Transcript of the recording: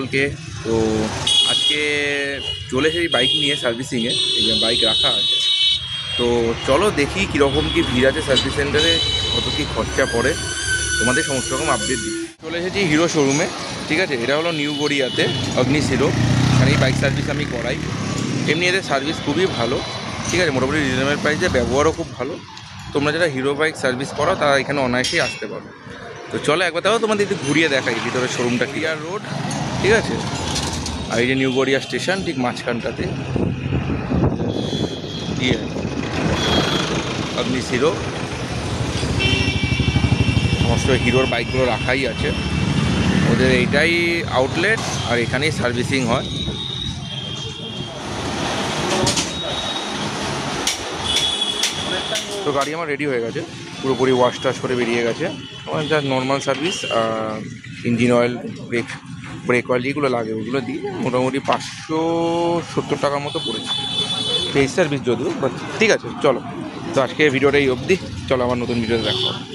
সকলকে। তো আজকে চলে এসেছি বাইক নিয়ে সার্ভিসিংয়ে, এই বাইক রাখা আছে। তো চলো দেখি কীরকম কী ভিড় আছে সার্ভিস সেন্টারে, কত কী খরচা পড়ে, তোমাদের সমস্ত রকম আপডেট দিই। চলে এসেছি হিরো শোরুমে, ঠিক আছে। এটা হলো নিউ গড়িয়াতে অগ্নিস হিরো, এখানে এই বাইক সার্ভিস আমি করাই। এমনি এদের সার্ভিস খুবই ভালো, ঠিক আছে, মোটামুটি রিজনেবল প্রাইসে, ব্যবহারও খুব ভালো। তোমরা যারা হিরো বাইক সার্ভিস করো তারা এখানে অনায়াসেই আসতে পারো। তো চলো একবার তাও তোমাদের একটু ঘুরিয়ে দেখাই ভিতরে শোরুমটা। ক্লিয়ার রোড, ঠিক আছে, আর এই যে নিউ গড়িয়া স্টেশন ঠিক মাঝখানটাতে দিয়ে অগ্নিস হিরো, সমস্ত হিরোর বাইকগুলো রাখাই আছে। ওদের এইটাই আউটলেট আর এখানেই সার্ভিসিং হয়। তো গাড়ি আমার রেডি হয়ে গেছে, পুরোপুরি ওয়াশ টাশ করে বেরিয়ে গেছে। আমার যা normal service, engine oil, break oil যেগুলো লাগে ওগুলো দিয়ে মোটামুটি 570 টাকার মতো পড়েছে, পেজ সার্ভিস যদিও, বাট ঠিক আছে। চলো, তো আজকে ভিডিওটা এই অবধি, চলো আবার নতুন ভিডিওতে দেখা হবে।